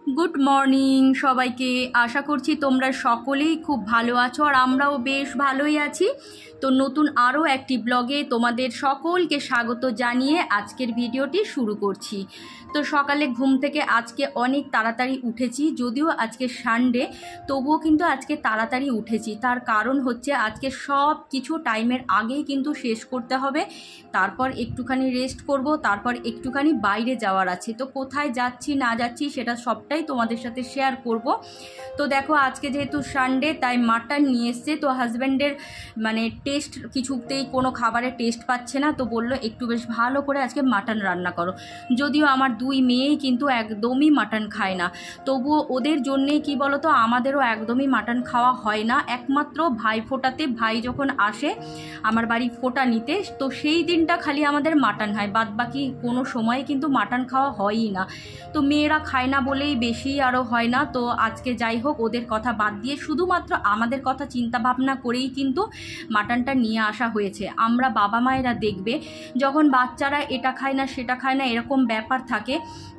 Good morning সবাইকে। আশা করছি তোমরা সকলেই খুব ভালো আছো আর আমরাও বেশ ভালোই আছি। তো নতুন আরও একটি ব্লগে তোমাদের সকলকে স্বাগত জানিয়ে আজকের ভিডিওটি শুরু করছি। তো সকালে ঘুম থেকে আজকে অনেক তাড়াতাড়ি উঠেছি, যদিও আজকে সানডে, তবুও কিন্তু আজকে তাড়াতাড়ি উঠেছি। তার কারণ হচ্ছে আজকে সব কিছু টাইমের আগেই কিন্তু শেষ করতে হবে, তারপর একটুখানি রেস্ট করব, তারপর একটুখানি বাইরে যাওয়ার আছে। তো কোথায় যাচ্ছি না যাচ্ছি সেটা সবটাই তোমাদের সাথে শেয়ার করব। তো দেখো আজকে যেহেতু সানডে তাই মাটন নিয়ে এসছে। তো হাজব্যান্ডের টেস্ট কিছুতেই কোনো খাবারের টেস্ট পাচ্ছে না, তো বললো একটু বেশ ভালো করে আজকে মাটন রান্না করো। যদিও আমার দুই মেয়েই কিন্তু একদমই মাটন খায় না, তবুও ওদের জন্যেই কি বলো তো, আমাদেরও একদমই মাটন খাওয়া হয় না। একমাত্র ভাই ফোটাতে, ভাই যখন আসে আমার বাড়ি ফোটা নিতে, তো সেই দিনটা খালি আমাদের মাটন হয়, বাদ বাকি কোনো সময়ে কিন্তু মাটন খাওয়া হয়ই না। তো মেয়েরা খায় না বলেই বেশি আরও হয় না। তো আজকে যাই হোক, ওদের কথা বাদ দিয়ে শুধুমাত্র আমাদের কথা চিন্তা ভাবনা করেই কিন্তু মাটনটা নিয়ে আসা হয়েছে। আমরা বাবা মায়েরা দেখবে, যখন বাচ্চারা এটা খায় না সেটা খায় না এরকম ব্যাপার থাকে,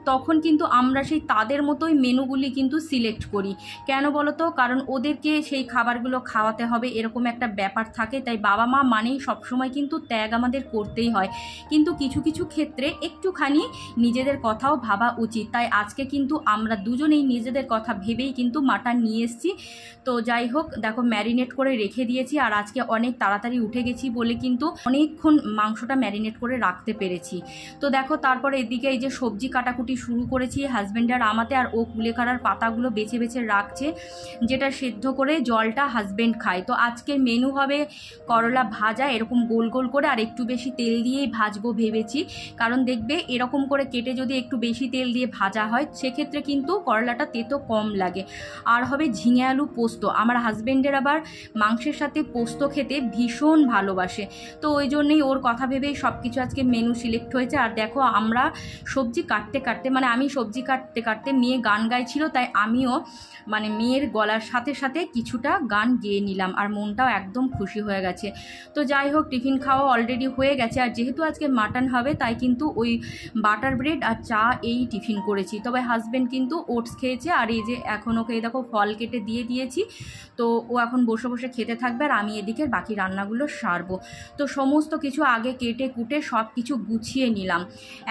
তখন কিন্তু আমরা সেই তাদের মতোই মেনুগুলি কিন্তু সিলেক্ট করি। কেন বলো তো? কারণ ওদেরকে সেই খাবারগুলো খাওয়াতে হবে এরকম একটা ব্যাপার থাকে। তাই বাবা মা মানেই সবসময় কিন্তু ত্যাগ আমাদের করতেই হয়, কিন্তু কিছু কিছু ক্ষেত্রে একটুখানি নিজেদের কথাও ভাবা উচিত। তাই আজকে কিন্তু আমরা দুজনেই নিজেদের কথা ভেবেই কিন্তু মাটন নিয়ে এসেছি। তো যাই হোক, দেখো ম্যারিনেট করে রেখে দিয়েছি, আর আজকে অনেক তাড়াতাড়ি উঠে গেছি বলে কিন্তু অনেকক্ষণ মাংসটা ম্যারিনেট করে রাখতে পেরেছি। তো দেখো তারপরে এদিকে এই যে সবজি কাটাকুটি শুরু করেছি হাজব্যান্ড আর আমাতে, আর ও কুলেখাড়ার পাতাগুলো বেছে বেছে রাখছে, যেটা সেদ্ধ করে জলটা হাজব্যান্ড খায়। তো আজকের মেনু হবে করলা ভাজা, এরকম গোল গোল করে, আর একটু বেশি তেল দিয়েই ভাজবো ভেবেছি। কারণ দেখবে এরকম করে কেটে যদি একটু বেশি তেল দিয়ে ভাজা হয় সেক্ষেত্রে কিন্তু করলাটা তেতো কম লাগে। আর হবে ঝিঙে আলু পোস্ত। আমার হাজব্যান্ডের আবার মাংসের সাথে পোস্ত খেতে ভীষণ ভালোবাসে, তো ওই জন্যই ওর কথা ভেবেই সব কিছু আজকে মেনু সিলেক্ট হয়েছে। আর দেখো আমরা সবজি কাটতে কাটতে, আমি সবজি কাটতে কাটতে মেয়ে গান গাইছিল, তাই আমিও মেয়ের গলার সাথে সাথে কিছুটা গান গেয়ে নিলাম, আর মনটাও একদম খুশি হয়ে গেছে। তো যাই হোক, টিফিন খাওয়া অলরেডি হয়ে গেছে, আর যেহেতু আজকে মাটন হবে তাই কিন্তু ওই বাটার ব্রেড আর চা এই টিফিন করেছি। তবে হাজব্যান্ড কিন্তু ওটস খেয়েছে, আর এই যে এখন ওকে দেখো ফল কেটে দিয়ে দিয়েছি, তো ও এখন বসে বসে খেতে থাকবে, আর আমি এদিকে বাকি রান্নাগুলো সারবো। তো সমস্ত কিছু আগে কেটে কুটে সব কিছু গুছিয়ে নিলাম।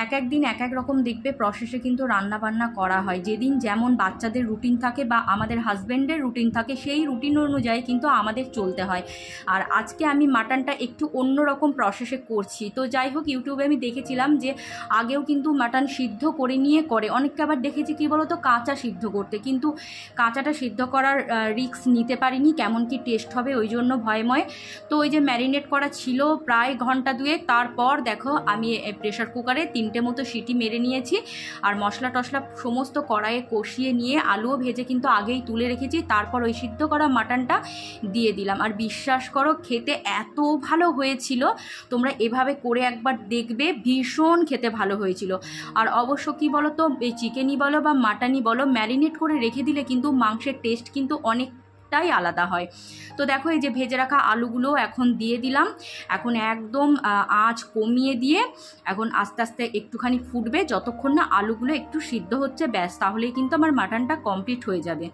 এক এক দিন এক এক রকম দেখবে প্রসেসে কিন্তু রান্না বান্না করা হয়। যেদিন যেমন বাচ্চাদের রুটিন থাকে বা আমাদের হাজব্যান্ডের রুটিন থাকে, সেই রুটিন অনুযায়ী কিন্তু আমাদের চলতে হয়। আর আজকে আমি মাটনটা একটু অন্যরকম প্রসেসে করছি। তো যাই হোক, ইউটিউবে আমি দেখেছিলাম যে আগেও কিন্তু মাটন সিদ্ধ করে নিয়ে করে, অনেককে আবার দেখেছি কি বলো তো কাঁচা সিদ্ধ করতে, কিন্তু কাঁচাটা সিদ্ধ করার রিস্ক নিতে পারিনি, কেমন কি টেস্ট হবে ওই জন্য ভয়ময়। তো ওই যে ম্যারিনেট করা ছিল প্রায় ঘন্টা দুয়েক, তারপর দেখো আমি প্রেশার কুকারে 3টে মতো সিটি মেরে নিয়েছি, আর মশলা টশলা সমস্ত কড়াইয়ে কষিয়ে নিয়ে আলুও ভেজে কিন্তু আগেই তুলে রেখেছি, তারপর ওই সিদ্ধ করা মাটনটা দিয়ে দিলাম। আর বিশ্বাস করো খেতে এত ভালো হয়েছিল, তোমরা এভাবে করে একবার দেখবে, ভীষণ খেতে ভালো হয়েছিল। আর অবশ্য কি বলো তো, এই চিকেনই বলো বা মাটনই বলো, ম্যারিনেট করে রেখে দিলে কিন্তু মাংসের টেস্ট কিন্তু অনেকটাই আলাদা হয়। তো দেখো এই যে ভেজে রাখা আলুগুলো এখন দিয়ে দিলাম, এখন একদম আঁচ কমিয়ে দিয়ে এখন আস্তে আস্তে একটুখানি ফুটবে, যতক্ষণ না আলুগুলো একটু সিদ্ধ হচ্ছে, ব্যাস তাহলেই কিন্তু আমার মাটনটা কমপ্লিট হয়ে যাবে।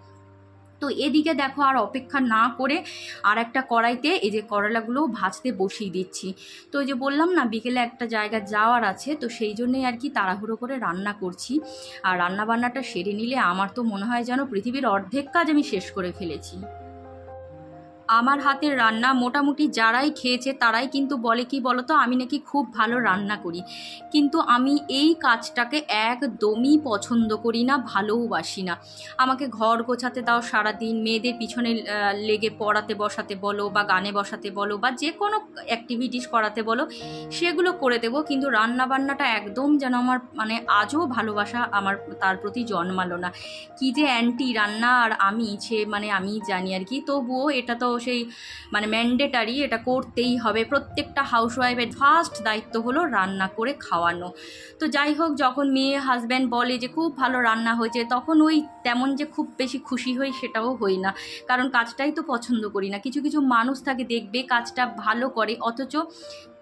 তো এদিকে দেখো আর অপেক্ষা না করে আর একটা কড়াইতে এই যে করলাগুলো ভাজতে বসিয়ে দিচ্ছি। তো এই যে বললাম না বিকেলে একটা জায়গা যাওয়ার আছে, তো সেই জন্যই আর কি তাড়াহুড়ো করে রান্না করছি। আর রান্না বান্নাটা সেরে নিলে আমার তো মনে হয় যেন পৃথিবীর অর্ধেক কাজ আমি শেষ করে ফেলেছি। আমার হাতের রান্না মোটামুটি যারাই খেয়েছে তারাই কিন্তু বলে কি বলতো, আমি নাকি খুব ভালো রান্না করি, কিন্তু আমি এই কাজটাকে একদমই পছন্দ করি না, ভালোওবাসি না। আমাকে ঘর গোছাতে দাও সারাদিন, মেয়েদের পিছনে লেগে পড়াতে বসাতে বলো বা গানে বসাতে বলো বা যে কোনো অ্যাক্টিভিটিস করাতে বলো, সেগুলো করে দেবো, কিন্তু রান্না বান্নাটা একদম যেন আমার আজও ভালোবাসা আমার তার প্রতি জন্মালো না। কি যে অ্যান্টি রান্না আর আমি আমি জানি আর কি, তবুও এটা তো সেই ম্যান্ডেটারি, এটা করতেই হবে। প্রত্যেকটা হাউসওয়াইফের ফার্স্ট দায়িত্ব হলো রান্না করে খাওয়ানো। তো যাই হোক, যখন মেয়ে হাজব্যান্ড বলে যে খুব ভালো রান্না হয়েছে, তখন ওই তেমন যে খুব বেশি খুশি হই সেটাও হই না, কারণ কাজটাই তো পছন্দ করি না। কিছু কিছু মানুষ থাকে দেখবে কাজটা ভালো করে, অথচ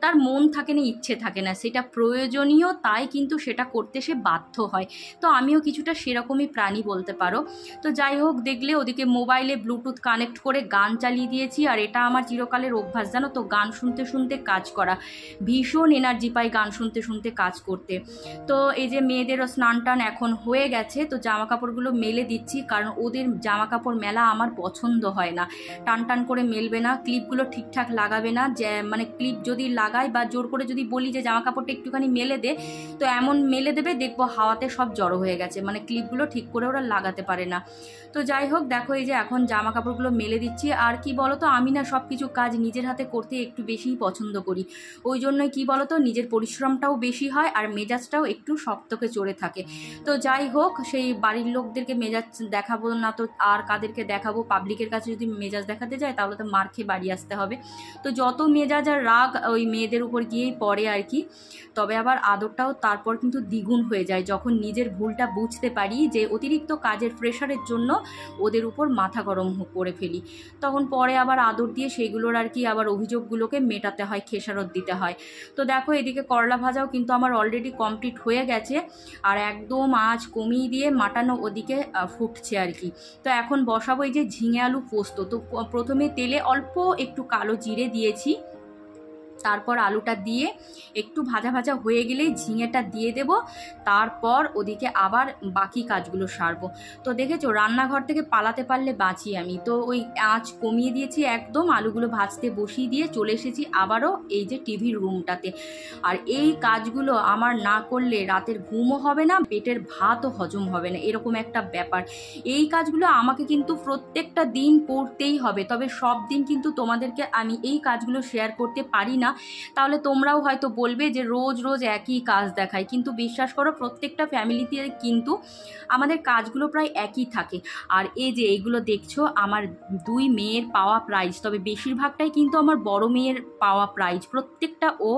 তার মন থাকে না, ইচ্ছে থাকে না, সেটা প্রয়োজনীয়, তাই কিন্তু সেটা করতে সে বাধ্য হয়। তো আমিও কিছুটা সেরকমই প্রাণী বলতে পারো। তো যাই হোক, দেখলে ওদিকে মোবাইলে ব্লুটুথ কানেক্ট করে গান চালিয়ে দিয়েছি, আর এটা আমার চিরকালের অভ্যাস জানো তো, গান শুনতে শুনতে কাজ করা। ভীষণ এনার্জি পাই গান শুনতে শুনতে কাজ করতে। তো এই যে মেয়েদেরও স্নান টান এখন হয়ে গেছে, তো জামা কাপড়গুলো মেলে দিচ্ছি, কারণ ওদের জামা কাপড় মেলা আমার পছন্দ হয় না। টান টান করে মেলবে না, ক্লিপগুলো ঠিকঠাক লাগাবে না, যে মানে ক্লিপ যদি লাগাই বা জোর করে যদি বলি যে জামা কাপড়টা একটুখানি মেলে দে, তো এমন মেলে দেবে দেখবো হাওয়াতে সব জড়ো হয়ে গেছে, মানে ক্লিপগুলো ঠিক করে ওরা লাগাতে পারে না। তো যাই হোক, দেখো এই যে এখন জামা কাপড়গুলো মেলে দিচ্ছি। আর কি বলো তো, আমি না সব কিছু কাজ নিজের হাতে করতে একটু বেশিই পছন্দ করি। ওই জন্যই কি বলো তো, নিজের পরিশ্রমটাও বেশি হয় আর মেজাজটাও একটু শক্তকে চড়ে থাকে। তো যাই হোক, সেই বাড়ির লোকদেরকে মেজাজ দেখাবো না তো আর কাদেরকে দেখাবো? পাবলিকের কাছে যদি মেজাজ দেখাতে যায় তাহলে তো মার খেয়ে বাড়ি আসতে হবে। তো যত মেজাজ আর রাগ ওই মেয়েদের উপর গিয়েই পড়ে আর কি। তবে আবার আদরটাও তারপর কিন্তু দ্বিগুণ হয়ে যায় যখন নিজের ভুলটা বুঝতে পারি, যে অতিরিক্ত কাজের প্রেশারের জন্য ওদের উপর মাথা গরম করে ফেলি। তখন পরে আবার আদর দিয়ে সেইগুলোর আর কি আবার অভিযোগগুলোকে মেটাতে হয়, খেসারত দিতে হয়। তো দেখো এদিকে করলা ভাজাও কিন্তু আমার অলরেডি কমপ্লিট হয়ে গেছে, আর একদম আঁচ কমিয়ে দিয়ে মাটানো ওদিকে ফুটছে আর কি। তো এখন বসাবো এই যে ঝিঙে আলু পোস্ত। তো প্রথমে তেলে অল্প একটু কালো জিরে দিয়েছি, তারপর আলুটা দিয়ে একটু ভাজা ভাজা হয়ে গেলেই ঝিঙেটা দিয়ে দেব, তারপর ওদিকে আবার বাকি কাজগুলো সারবো। তো দেখেছো, রান্নাঘর থেকে পালাতে পারলে বাঁচি আমি। তো ওই আঁচ কমিয়ে দিয়েছি একদম, আলুগুলো ভাজতে বসিয়ে দিয়ে চলে এসেছি আবারও এই যে টিভির রুমটাতে। আর এই কাজগুলো আমার না করলে রাতের ঘুমও হবে না, পেটের ভাতও হজম হবে না, এরকম একটা ব্যাপার। এই কাজগুলো আমাকে কিন্তু প্রত্যেকটা দিন করতেই হবে, তবে সব দিন কিন্তু তোমাদেরকে আমি এই কাজগুলো শেয়ার করতে পারি না। তাহলে তোমরাও হয়তো বলবে যে রোজ রোজ একই কাজ দেখায়, কিন্তু বিশ্বাস করো প্রত্যেকটা ফ্যামিলিতে কিন্তু আমাদের কাজগুলো প্রায় একই থাকে। আর এই যে এইগুলো দেখছো আমার দুই মেয়ের পাওয়া প্রাইজ, তবে বেশিরভাগটাই কিন্তু আমার বড় মেয়ের পাওয়া প্রাইজ, প্রত্যেকটা ও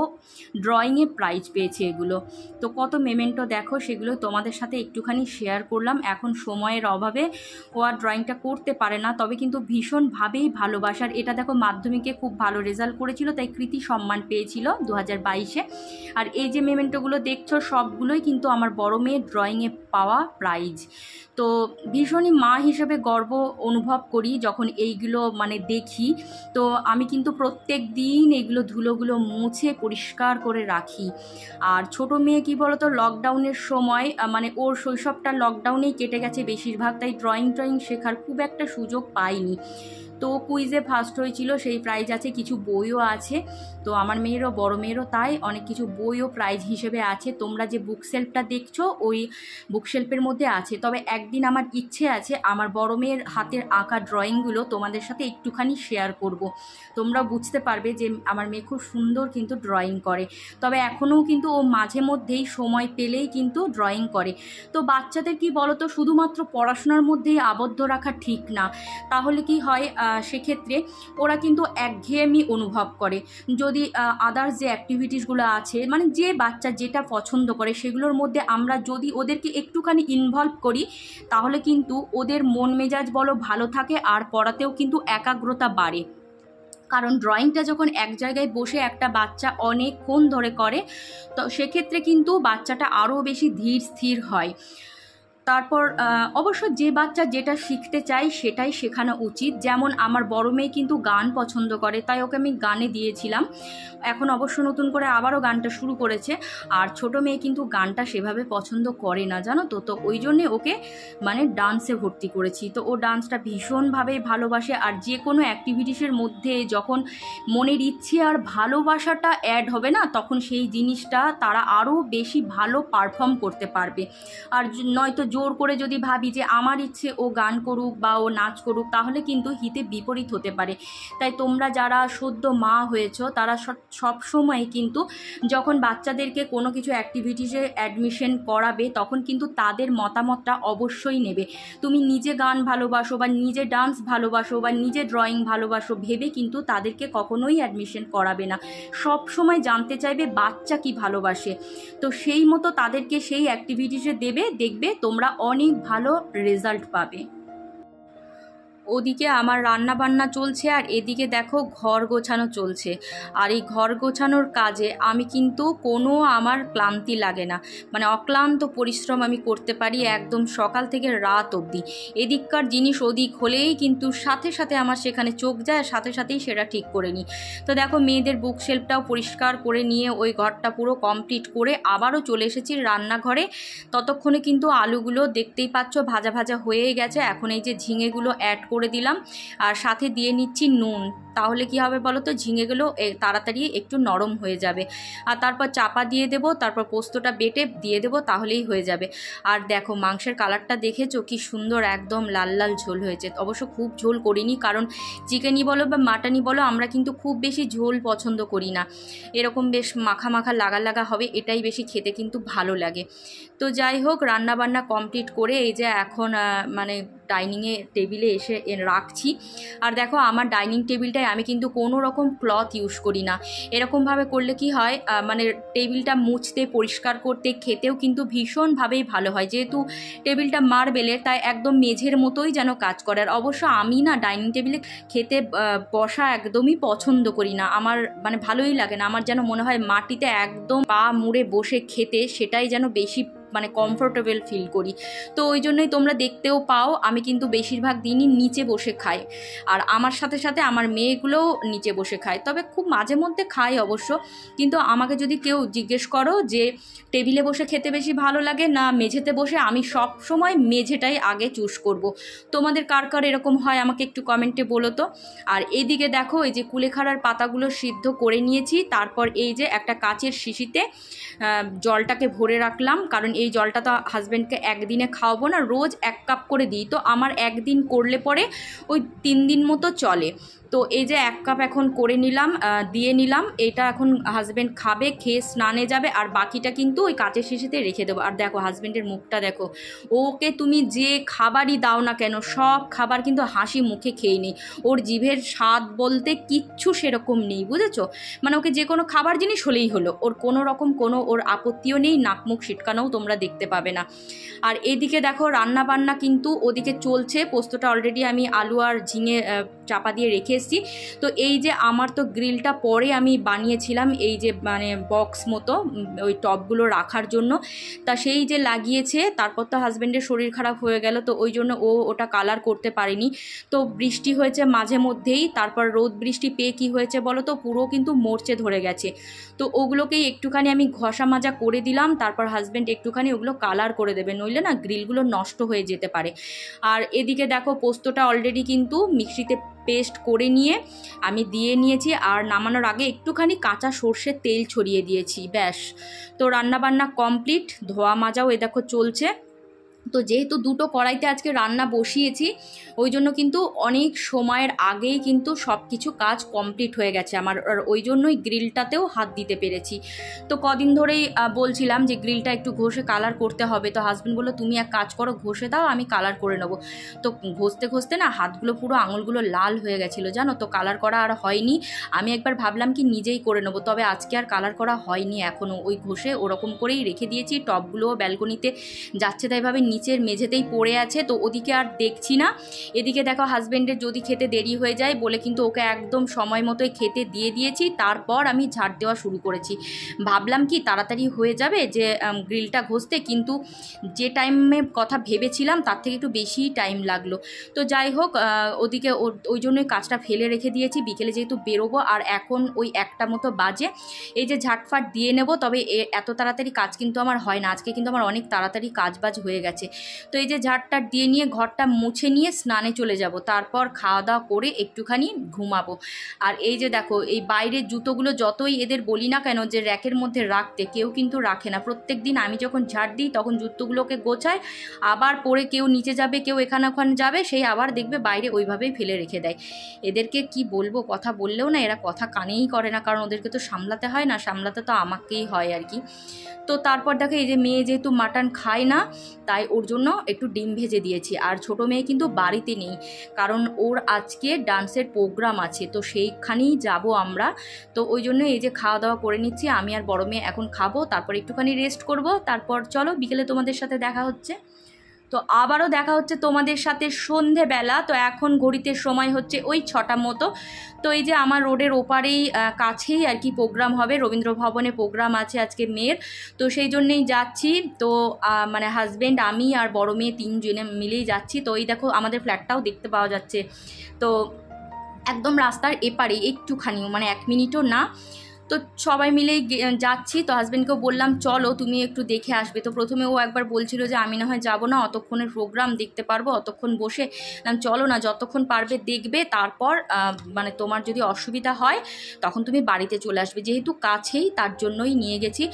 ড্রয়িংয়ে প্রাইজ পেয়েছে এগুলো। তো কত মেমেন্টো দেখো, সেগুলো তোমাদের সাথে একটুখানি শেয়ার করলাম। এখন সময়ের অভাবে ও আর ড্রয়িংটা করতে পারে না, তবে কিন্তু ভীষণভাবেই ভালোবাসার। এটা দেখো মাধ্যমিকে খুব ভালো রেজাল্ট করেছিল, তাই কৃতি সম্মান পেয়েছিল 2022-এ। আর এই যে মেমেন্টোগুলো দেখছো সবগুলোই কিন্তু আমার বড় মেয়ের ড্রয়িংয়ে পাওয়া প্রাইজ। তো ভীষণই মা হিসেবে গর্ব অনুভব করি যখন এইগুলো মানে দেখি। তো আমি কিন্তু প্রত্যেক দিন এগুলো ধুলোগুলো মুছে পরিষ্কার করে রাখি। আর ছোট মেয়ে কি বলতো, লকডাউনের সময় মানে ওর শৈশবটা লকডাউনেই কেটে গেছে বেশিরভাগ, তাই ড্রয়িং শেখার খুব একটা সুযোগ পাইনি। তো কুইজে ফার্স্ট হয়েছিল, সেই প্রাইজ আছে, কিছু বইও আছে। তো আমার মেয়েরও বড় মেয়েরও তাই অনেক কিছু বইও প্রাইজ হিসেবে আছে। তোমরা যে বুকশেলফটা দেখছো ওই বুকশেলফের মধ্যে আছে। তবে একদিন আমার ইচ্ছে আছে আমার বড় মেয়ের হাতের আঁকা ড্রয়িংগুলো তোমাদের সাথে একটুখানি শেয়ার করব। তোমরা বুঝতে পারবে যে আমার মেয়ে খুব সুন্দর কিন্তু ড্রয়িং করে। তবে এখনও কিন্তু ও মাঝে মধ্যেই সময় পেলেই কিন্তু ড্রয়িং করে। তো বাচ্চাদের কি বলো তো, শুধুমাত্র পড়াশোনার মধ্যেই আবদ্ধ রাখা ঠিক না। তাহলে কি হয়, সেক্ষেত্রে ওরা কিন্তু একঘেয়েমি অনুভব করে। যদি আদার্স যে অ্যাক্টিভিটিসগুলো আছে, মানে যে বাচ্চা যেটা পছন্দ করে সেগুলোর মধ্যে আমরা যদি ওদেরকে একটুখানি ইনভলভ করি, তাহলে কিন্তু ওদের মন মেজাজ বলো ভালো থাকে, আর পড়াতেও কিন্তু একাগ্রতা বাড়ে। কারণ ড্রয়িংটা যখন এক জায়গায় বসে একটা বাচ্চা অনেকক্ষণ ধরে করে, তো সেক্ষেত্রে কিন্তু বাচ্চাটা আরও বেশি ধীর স্থির হয়। তারপর অবশ্য যে বাচ্চা যেটা শিখতে চায় সেটাই শেখানো উচিত। যেমন আমার বড় মেয়ে কিন্তু গান পছন্দ করে, তাই ওকে আমি গানে দিয়েছিলাম। এখন অবশ্য নতুন করে আবারও গানটা শুরু করেছে। আর ছোট মেয়ে কিন্তু গানটা সেভাবে পছন্দ করে না, জানো তো। তো ওই জন্যে ওকে মানে ডান্সে ভর্তি করেছি। তো ও ডান্সটা ভীষণভাবে ভালোবাসে। আর যে কোনো অ্যাক্টিভিটিসের মধ্যে যখন মনের ইচ্ছে আর ভালোবাসাটা অ্যাড হবে না, তখন সেই জিনিসটা তারা আরও বেশি ভালো পারফর্ম করতে পারবে। আর নয়তো জোর করে যদি ভাবি যে আমার ইচ্ছে ও গান করুক বা ও নাচ করুক, তাহলে কিন্তু হিতে বিপরীত হতে পারে। তাই তোমরা যারা সদ্য মা হয়েছো তারা সব সময় কিন্তু যখন বাচ্চাদেরকে কোনো কিছু অ্যাক্টিভিটিসে অ্যাডমিশন করাবে, তখন কিন্তু তাদের মতামতটা অবশ্যই নেবে। তুমি নিজে গান ভালোবাসো বা নিজে ডান্স ভালোবাসো বা নিজে ড্রয়িং ভালোবাসো ভেবে কিন্তু তাদেরকে কখনোই অ্যাডমিশন করাবে না। সব সময় জানতে চাইবে বাচ্চা কি ভালোবাসে, তো সেই মতো তাদেরকে সেই অ্যাক্টিভিটিসে দেবে, দেখবে তোমরা অনেক ভালো রেজাল্ট পাবে। ওদিকে আমার রান্না বান্না চলছে আর এদিকে দেখো ঘর গোছানো চলছে। আর এই ঘর গোছানোর কাজে আমি কিন্তু কোনো আমার ক্লান্তি লাগে না, মানে অক্লান্ত পরিশ্রম আমি করতে পারি একদম সকাল থেকে রাত অবধি। এদিককার জিনিস ওদিক হলেই কিন্তু সাথে সাথে আমার সেখানে চোখ যায়, সাথে সাথেই সেটা ঠিক করে নিই। তো দেখো মেয়েদের বুক শেলফটাও পরিষ্কার করে নিয়ে ওই ঘরটা পুরো কমপ্লিট করে আবারও চলে এসেছি রান্নাঘরে। ততক্ষণে কিন্তু আলুগুলো দেখতেই পাচ্ছ ভাজা ভাজা হয়ে গেছে। এখন এই যে ঝিঙেগুলো অ্যাড করে দিলাম আর সাথে দিয়ে নিচ্ছি নুন। তাহলে কি হবে বলো তো, ঝিঙেগুলো তাড়াতাড়ি একটু নরম হয়ে যাবে। আর তারপর চাপা দিয়ে দেবো, তারপর পোস্তটা বেটে দিয়ে দেবো, তাহলেই হয়ে যাবে। আর দেখো মাংসের কালারটা দেখেছো কি সুন্দর, একদম লাল লাল ঝোল হয়েছে। অবশ্য খুব ঝোল করিনি, কারণ চিকেনই বলো বা মাটনই বলো আমরা কিন্তু খুব বেশি ঝোল পছন্দ করি না। এরকম বেশ মাখা মাখা লাগা লাগা হবে, এটাই বেশি খেতে কিন্তু ভালো লাগে। তো যাই হোক, রান্না বান্না কমপ্লিট করে এই যে এখন মানে ডাইনিংয়ে টেবিলে এসে রাখছি। আর দেখো আমার ডাইনিং টেবিলটায় আমি কিন্তু কোনো রকম ক্লথ ইউজ করি না। এরকমভাবে করলে কি হয়, মানে টেবিলটা মুছতে পরিষ্কার করতে খেতেও কিন্তু ভীষণভাবেই ভালো হয়। যেহেতু টেবিলটা মার্বেলের, তাই একদম মেঝের মতোই যেন কাজ করে। আর অবশ্য আমি না ডাইনিং টেবিলে খেতে বসা একদমই পছন্দ করি না, আমার মানে ভালোই লাগে না। আমার যেন মনে হয় মাটিতে একদম পা মুড়ে বসে খেতে সেটাই যেন বেশি মানে কমফোর্টেবল ফিল করি। তো ওই জন্যই তোমরা দেখতেও পাও আমি কিন্তু বেশিরভাগ দিনই নিচে বসে খাই। আর আমার সাথে সাথে আমার মেয়েগুলোও নিচে বসে খায়, তবে খুব মাঝে মধ্যে খাই অবশ্য। কিন্তু আমাকে যদি কেউ জিজ্ঞেস করো যে টেবিলে বসে খেতে বেশি ভালো লাগে না মেঝেতে বসে, আমি সব সময় মেঝেটাই আগে চুজ করব। তোমাদের কার কার এরকম হয় আমাকে একটু কমেন্টে বলো তো। আর এইদিকে দেখো এই যে কুলেখাড়ার পাতাগুলো সিদ্ধ করে নিয়েছি। তারপর এই যে একটা কাচের শিশিতে জলটাকে ভরে রাখলাম, কারণ এই জলটা তো হাজব্যান্ডকে একদিনে খাওয়াবো না, রোজ 1 কাপ করে দিই। তো আমার একদিন করলে পরে ওই 3 দিন মতো চলে। তো এই যে 1 কাপ এখন করে নিলাম, দিয়ে নিলাম। এটা এখন হাজব্যান্ড খাবে, খেয়ে স্নানে যাবে, আর বাকিটা কিন্তু ওই কাচের শিশিতে রেখে দেবো। আর দেখো হাজব্যান্ডের মুখটা দেখো, ওকে তুমি যে খাবারই দাও না কেন সব খাবার কিন্তু হাসি মুখে খেয়ে নেই। ওর জিভের স্বাদ বলতে কিচ্ছু সেরকম নেই, বুঝেছো? মানে ওকে যে কোনো খাবার জিনিস হলেই হলো, ওর কোনো রকম কোনো ওর আপত্তিও নেই, নাক মুখ সিটকানোও তোমরা দেখতে পাবে না। আর এদিকে দেখো রান্না বান্না কিন্তু ওদিকে চলছে। পোস্তটা অলরেডি আমি আলু আর ঝিঙে চাপা দিয়ে রেখে এসেছি। তো এই যে আমার তো গ্রিলটা পরে আমি বানিয়েছিলাম, এই যে মানে বক্স মতো ওই টপগুলো রাখার জন্য, তা সেই যে লাগিয়েছে। তারপর তো হাজব্যান্ডের শরীর খারাপ হয়ে গেল, তো ওই জন্য ও ওটা কালার করতে পারেনি। তো বৃষ্টি হয়েছে মাঝে মধ্যেই, তারপর রোদ বৃষ্টি পেয়ে কি হয়েছে বলো তো, পুরো কিন্তু মরচে ধরে গেছে। তো ওগুলোকেই একটুখানি আমি ঘষা মাজা করে দিলাম, তারপর হাজব্যান্ড একটুখানি ওগুলো কালার করে দেবে, নইলে না গ্রিলগুলো নষ্ট হয়ে যেতে পারে। আর এদিকে দেখো পোস্তটা অলরেডি কিন্তু মিক্সিতে পেস্ট করে নিয়ে আমি দিয়ে নিয়েছি। আর নামানোর আগে একটুখানি কাঁচা সর্ষের তেল ছড়িয়ে দিয়েছি, ব্যাস। তো রান্নাবান্না কমপ্লিট, ধোয়া মাজাও এ দেখো চলছে। তো যেহেতু দুটো কড়াইতে আজকে রান্না বসিয়েছি, ওই জন্য কিন্তু অনেক সময়ের আগেই কিন্তু সব কিছু কাজ কমপ্লিট হয়ে গেছে আমার, আর ওই জন্যই গ্রিলটাতেও হাত দিতে পেরেছি। তো কদিন ধরেই বলছিলাম যে গ্রিলটা একটু ঘষে কালার করতে হবে। তো হাজব্যান্ড বললো তুমি এক কাজ করো, ঘষে দাও, আমি কালার করে নেবো। তো ঘষতে ঘষতে না হাতগুলো পুরো আঙুলগুলো লাল হয়ে গেছিলো জানো, তো কালার করা আর হয়নি। আমি একবার ভাবলাম কি নিজেই করে নেবো, তবে আজকে আর কালার করা হয়নি এখনও। ওই ঘষে ওরকম করেই রেখে দিয়েছি। টবগুলোও ব্যালকনিতে যাচ্ছে তাইভাবে নিচের মেঝেতেই পড়ে আছে, তো ওদিকে আর দেখছি না। এদিকে দেখো হাজব্যান্ডের যদি খেতে দেরি হয়ে যায় বলে কিন্তু ওকে একদম সময় মতোই খেতে দিয়ে দিয়েছি। তারপর আমি ঝাড় দেওয়া শুরু করেছি। ভাবলাম কি তাড়াতাড়ি হয়ে যাবে যে গ্রিলটা ঘষতে, কিন্তু যে টাইমে কথা ভেবেছিলাম তার থেকে একটু বেশি টাইম লাগলো। তো যাই হোক, ওদিকে ওই জন্যই কাজটা ফেলে রেখে দিয়েছি। বিকেলে যেহেতু বেরোবো, আর এখন ওই 1টা মতো বাজে। এই যে ঝাটফাট দিয়ে নেব, তবে এত তাড়াতাড়ি কাজ কিন্তু আমার হয় না। আজকে কিন্তু আমার অনেক তাড়াতাড়ি কাজ বাজ হয়ে গেছে। তো এই যে ঝাড়টা দিয়ে নিয়ে ঘরটা মুছে নিয়ে স্নানে চলে যাব, তারপর খাওয়া দাওয়া করে একটুখানি ঘুমাবো। আর এই যে দেখো এই বাইরের জুতোগুলো যতই এদের বলি না কেন যে র্যাকের মধ্যে রাখতে, কেউ কিন্তু রাখে না। প্রত্যেক দিন আমি যখন ঝাড় দিই তখন জুতোগুলোকে গোছায়, আবার পরে কেউ নিচে যাবে, কেউ এখানে ওখানে যাবে, সেই আবার দেখবে বাইরে ওইভাবেই ফেলে রেখে দেয়। এদেরকে কি বলবো, কথা বললেও না এরা কথা কানেই করে না, কারণ ওদেরকে তো সামলাতে হয় না, সামলাতে তো আমাকেই হয় আর কি। তো তারপর দেখো এই যে মেয়ে যেহেতু মাটন খায় না, তাই ওর জন্য একটু ডিম ভেজে দিয়েছি। আর ছোটো মেয়ে কিন্তু বাড়িতে নেই, কারণ ওর আজকে ডান্সের প্রোগ্রাম আছে, তো সেইখানেই যাব আমরা। তো ওই জন্য এই যে খাওয়া দাওয়া করে নিচ্ছি। আমি আর বড় মেয়ে এখন খাবো, তারপর একটুখানি রেস্ট করব, তারপর চলো বিকেলে তোমাদের সাথে দেখা হচ্ছে। তো আবারও দেখা হচ্ছে তোমাদের সাথে সন্ধেবেলা। তো এখন ঘড়িতে সময় হচ্ছে ওই 6টা মতো। তো এই যে আমার রোডের ওপারেই কাছেই আর কি প্রোগ্রাম হবে, রবীন্দ্র ভবনে প্রোগ্রাম আছে আজকে মেয়ের, তো সেই জন্যেই যাচ্ছি। তো মানে হাজব্যান্ড, আমি আর বড় মেয়ে 3 জনে মিলেই যাচ্ছি। তো এই দেখো আমাদের ফ্ল্যাটটাও দেখতে পাওয়া যাচ্ছে। তো একদম রাস্তার এপারে, একটুখানিও মানে 1 মিনিটও না। তো সবাই মিলেই যাচ্ছি। তো হাজব্যান্ডকেও বললাম চলো তুমি একটু দেখে আসবে। তো প্রথমে ও একবার বলছিল যে আমি না হয় যাবো না, অতক্ষণের প্রোগ্রাম দেখতে পারবো, অতক্ষণ বসে। চলো না, যতক্ষণ পারবে দেখবে, তারপর মানে তোমার যদি অসুবিধা হয় তখন তুমি বাড়িতে চলে আসবে, যেহেতু কাছেই তার জন্যই নিয়ে গেছি।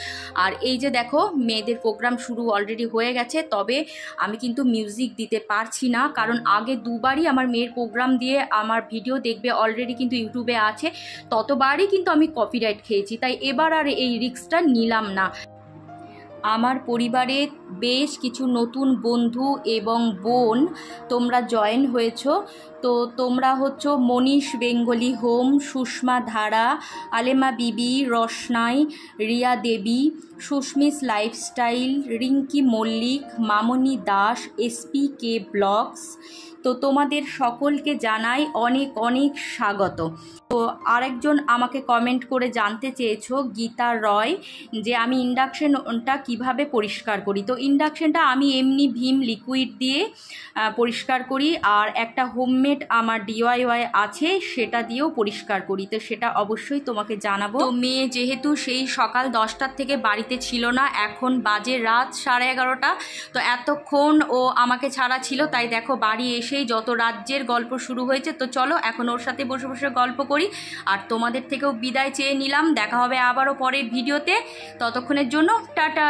আর এই যে দেখো মেয়েদের প্রোগ্রাম শুরু অলরেডি হয়ে গেছে, তবে আমি কিন্তু মিউজিক দিতে পারছি না, কারণ আগে 2বারই আমার মেয়ের প্রোগ্রাম দিয়ে আমার ভিডিও দেখবে, অলরেডি কিন্তু ইউটিউবে আছে, ততবারই কিন্তু আমি কপিরাইট খেয়েছি, তাই এবার আর এই রিস্কটা নিলাম না। আমার পরিবারে বেশ কিছু নতুন বন্ধু এবং বোন তোমরা জয়েন হয়েছো। তো তোমরা হচ্ছে মনীষ বেঙ্গলি হোম, সুষমা ধারা, আলেমা বিবি, রসনাই, রিয়া দেবী, সুস্মিস লাইফস্টাইল, রিঙ্কি মল্লিক, মামনি দাস, SPK ব্লগস। তো তোমাদের সকলকে জানাই অনেক অনেক স্বাগত। তো আরেকজন আমাকে কমেন্ট করে জানতে চেয়েছো, গীতা রয়, যে আমি ইন্ডাকশনটা কিভাবে পরিষ্কার করি। তো ইন্ডাকশনটা আমি এমনি ভিম লিকুইড দিয়ে পরিষ্কার করি, আর একটা হোমমেড আমার DIY আছে, সেটা দিয়েও পরিষ্কার করি। তো সেটা অবশ্যই তোমাকে জানাবো। তো মেয়ে যেহেতু সেই সকাল 10টার থেকে বাড়িতে ছিল না, এখন বাজে রাত 11:30। তো এতক্ষণ ও আমাকে ছাড়া ছিল, তাই দেখো বাড়ি এসেই যত রাজ্যের গল্প শুরু হয়েছে। তো চলো এখন ওর সাথে বসে বসে গল্প করি, আর তোমাদের থেকেও বিদায় চেয়ে নিলাম। দেখা হবে আবারও পরের ভিডিওতে, ততক্ষণের জন্য টাটা।